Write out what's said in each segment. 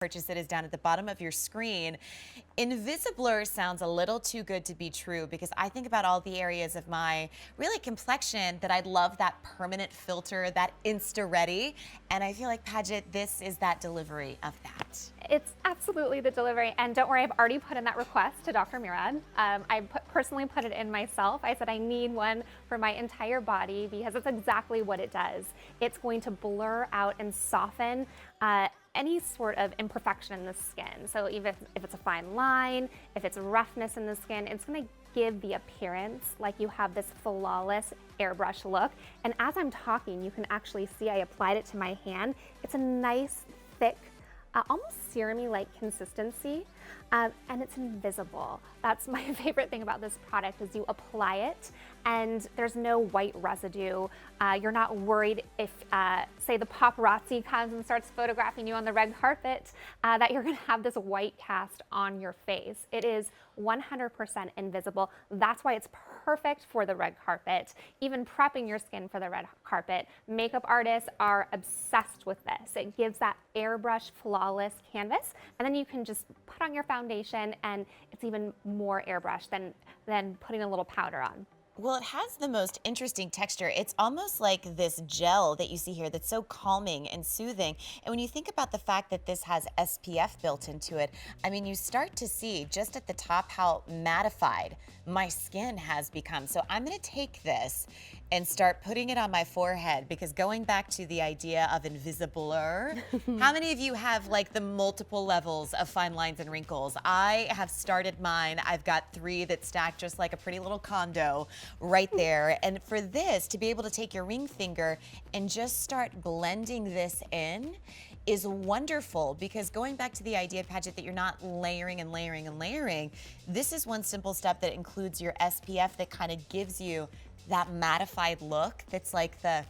purchase it is down at the bottom of your screen. Invisiblur sounds a little too good to be true because I think about all the areas of my really complexion that I'd love that permanent filter, that Insta-Ready, and I feel like, Paget, this is that delivery of that. It's absolutely the delivery, and don't worry, I've already put in that request to Dr. Murad. I personally put it in myself. I said I need one for my entire body because it's exactly what it does. It's going to blur out and soften any sort of imperfection in the skin. So even if it's a fine line, if it's roughness in the skin, it's going to give the appearance like you have this flawless airbrush look. And as I'm talking, you can actually see I applied it to my hand. It's a nice, thick, almost serum-y like consistency, and it's invisible. That's my favorite thing about this product is you apply it and there's no white residue. You're not worried if, say, the paparazzi comes and starts photographing you on the red carpet, that you're gonna have this white cast on your face. It is 100% invisible. That's why it's perfect for the red carpet, even prepping your skin for the red carpet. Makeup artists are obsessed with this. It gives that airbrush flawless canvas, and then you can just put on your foundation and it's even more airbrush than putting a little powder on. Well, it has the most interesting texture. It's almost like this gel that you see here that's so calming and soothing. And when you think about the fact that this has SPF built into it, I mean, you start to see just at the top how mattified my skin has become. So I'm gonna take this and start putting it on my forehead because going back to the idea of Invisiblur, how many of you have like the multiple levels of fine lines and wrinkles? I have started mine. I've got 3 that stack just like a pretty little condo right there. And for this, to be able to take your ring finger and just start blending this in is wonderful because going back to the idea, Paget, that you're not layering and layering and layering, this is one simple step that includes your SPF that kind of gives you that mattified look that's like the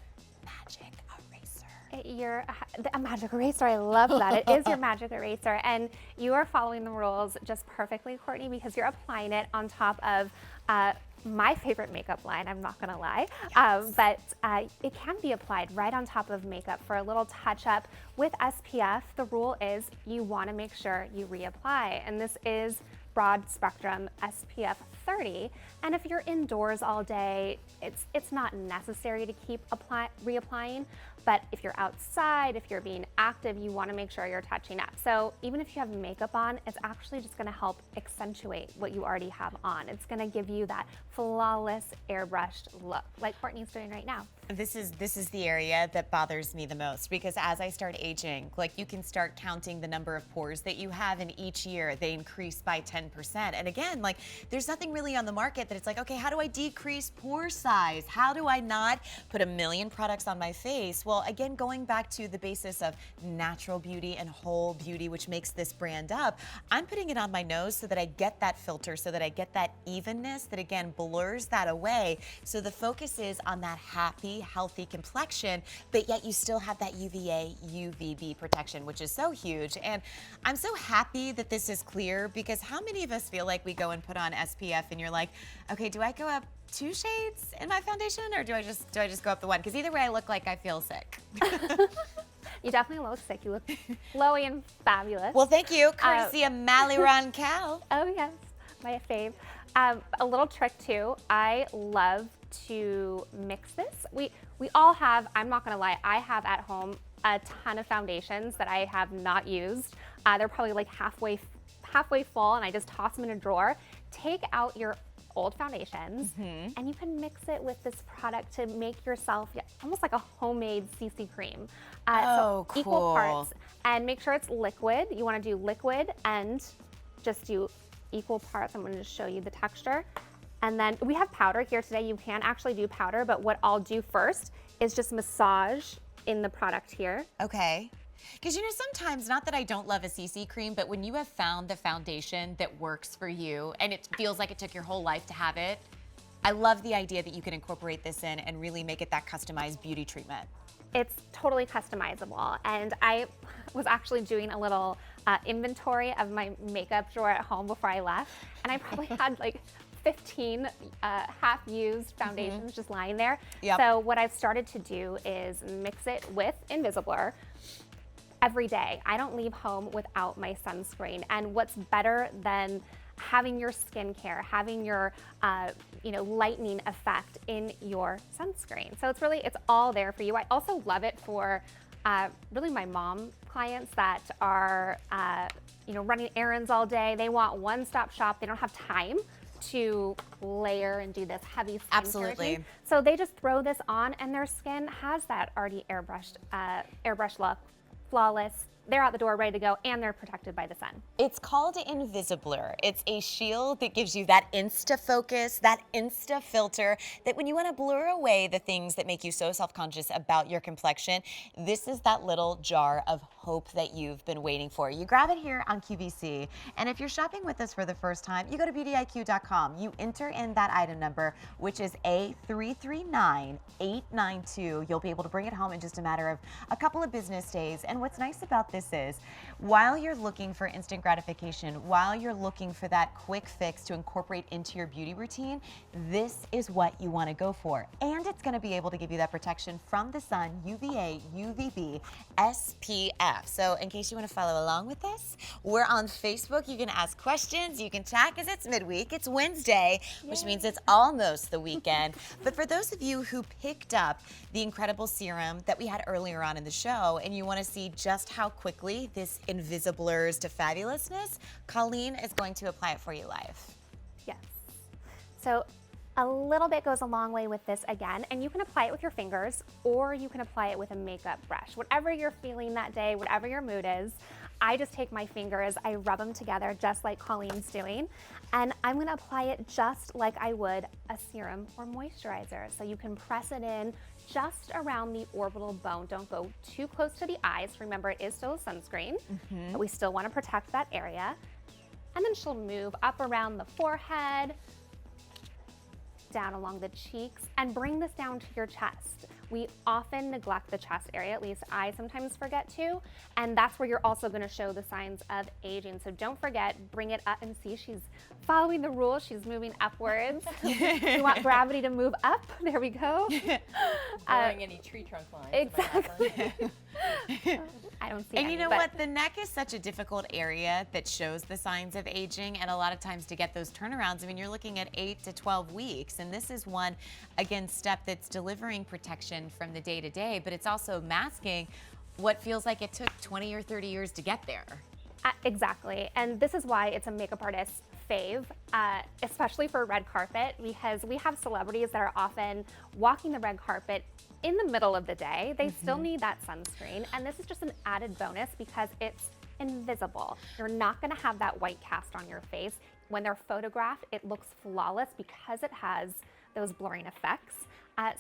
magic eraser. You're a magic eraser. I love that. It is your magic eraser, and you are following the rules just perfectly, Courtney, because you're applying it on top of my favorite makeup line, I'm not gonna lie, Yes. but it can be applied right on top of makeup for a little touch up. With SPF, the rule is you wanna make sure you reapply, and this is broad spectrum SPF 30, and if you're indoors all day, it's not necessary to keep reapplying, but if you're outside, if you're being active, you wanna make sure you're touching up. So even if you have makeup on, it's actually just gonna help accentuate what you already have on. It's gonna give you that flawless airbrushed look like Courtney's doing right now. This is the area that bothers me the most because as I start aging, like you can start counting the number of pores that you have, and each year they increase by 10%. And again, like there's nothing really on the market that it's like, okay, how do I decrease pore size? How do I not put a million products on my face? Well, again, going back to the basis of natural beauty and whole beauty, which makes this brand up, I'm putting it on my nose so that I get that filter, so that I get that evenness that again blurs that away. So the focus is on that happy, healthy complexion, but yet you still have that UVA, UVB protection, which is so huge. And I'm so happy that this is clear because how many of us feel like we go and put on SPF and you're like, okay, do I go up 2 shades in my foundation or do I just go up the 1? Because either way I look like I feel sick. You definitely look sick. You look glowy and fabulous. Well, thank you. Courtesy of Maliran Cal. Oh yes, my fave. A little trick too, I love to mix this. We all have, I'm not gonna lie, I have at home a ton of foundations that I have not used. They're probably like halfway full, and I just toss them in a drawer. Take out your old foundations and you can mix it with this product to make yourself almost like a homemade CC cream. Oh, so equal cool. parts, and make sure it's liquid. You wanna do liquid and just do equal parts. I'm gonna just show you the texture. And then we have powder here today. You can actually do powder, but what I'll do first is just massage in the product here. Okay. Because you know, sometimes, not that I don't love a CC cream, but when you have found the foundation that works for you and it feels like it took your whole life to have it, I love the idea that you can incorporate this in and really make it that customized beauty treatment. It's totally customizable. And I was actually doing a little inventory of my makeup drawer at home before I left. And I probably had like 15 half-used foundations just lying there. Yep. So what I've started to do is mix it with Invisiblur. every day. I don't leave home without my sunscreen. And what's better than having your skincare, having your lightening effect in your sunscreen. So it's all there for you. I also love it for really my mom clients that are running errands all day. They want one-stop shop. They don't have time to layer and do this heavy skincare Absolutely. routine. So they just throw this on and their skin has that already airbrush look, flawless. They're out the door ready to go and they're protected by the sun. It's called Invisiblur. It's a shield that gives you that insta focus, that insta filter, that when you want to blur away the things that make you so self-conscious about your complexion, this is that little jar of hope that you've been waiting for. You grab it here on QVC, and if you're shopping with us for the first time, you go to beautyiq.com. You enter in that item number, which is A339892. You'll be able to bring it home in just a matter of a couple of business days. And what's nice about this is, while you're looking for instant gratification, while you're looking for that quick fix to incorporate into your beauty routine, this is what you want to go for. And it's going to be able to give you that protection from the sun, UVA, UVB, SPF. So in case you want to follow along with us, we're on Facebook. You can ask questions, you can chat because it's midweek, it's Wednesday, which means it's almost the weekend. But for those of you who picked up the incredible serum that we had earlier on in the show and you want to see just how quickly this Invisiblurs to fabulousness, Colleen is going to apply it for you live. Yes. So a little bit goes a long way with this again, and you can apply it with your fingers or you can apply it with a makeup brush. Whatever you're feeling that day, whatever your mood is, I just take my fingers, I rub them together just like Colleen's doing, and I'm gonna apply it just like I would a serum or moisturizer. So you can press it in just around the orbital bone. Don't go too close to the eyes. Remember, it is still a sunscreen, but we still wanna protect that area. And then she'll move up around the forehead, down along the cheeks, and bring this down to your chest. We often neglect the chest area, at least I sometimes forget to, and that's where you're also gonna show the signs of aging. So don't forget, bring it up and see she's following the rules, she's moving upwards. We want gravity to move up, there we go. Blurring any tree trunk lines. Exactly. I don't see And any, you know but what? The neck is such a difficult area that shows the signs of aging, and a lot of times to get those turnarounds, I mean, you're looking at 8 to 12 weeks, and this is one, again, step that's delivering protection from the day to day, but it's also masking what feels like it took 20 or 30 years to get there. Exactly, and this is why it's a makeup artist's fave, especially for red carpet, because we have celebrities that are often walking the red carpet in the middle of the day. They still need that sunscreen, and this is just an added bonus because it's invisible. You're not gonna have that white cast on your face. When they're photographed, it looks flawless because it has those blurring effects. I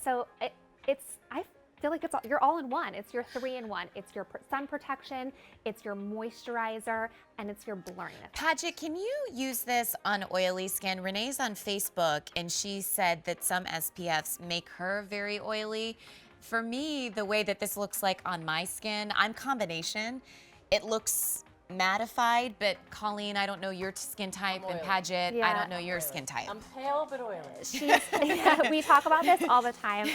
feel like you're all in one. It's your 3-in-1. It's your sun protection, it's your moisturizer, and it's your blurring effect. Paget, can you use this on oily skin? Renee's on Facebook, and she said that some SPFs make her very oily. For me, the way that this looks like on my skin, I'm combination. It looks mattified, but Colleen, I don't know your skin type, and Paget, I don't know your skin type. I'm pale but oily. We talk about this all the time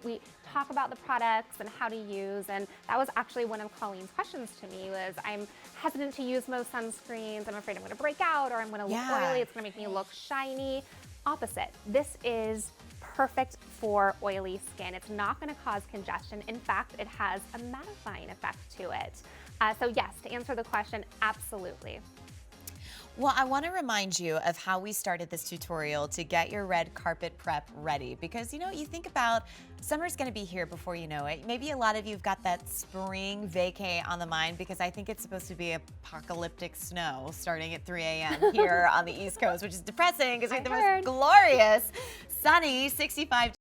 we talk about the products and how to use, and that was actually one of Colleen's questions to me was, I'm hesitant to use most sunscreens. I'm afraid I'm gonna break out or I'm gonna look oily. It's gonna make me look shiny. Opposite. This is perfect for oily skin. It's not gonna cause congestion. In fact, it has a mattifying effect to it. So yes, to answer the question, absolutely. Well, I want to remind you of how we started this tutorial to get your red carpet prep ready, because you know, you think about summer's going to be here before you know it. Maybe a lot of you've got that spring vacay on the mind, because I think it's supposed to be apocalyptic snow starting at 3 a.m. here on the East Coast, which is depressing because we have the most glorious, sunny 65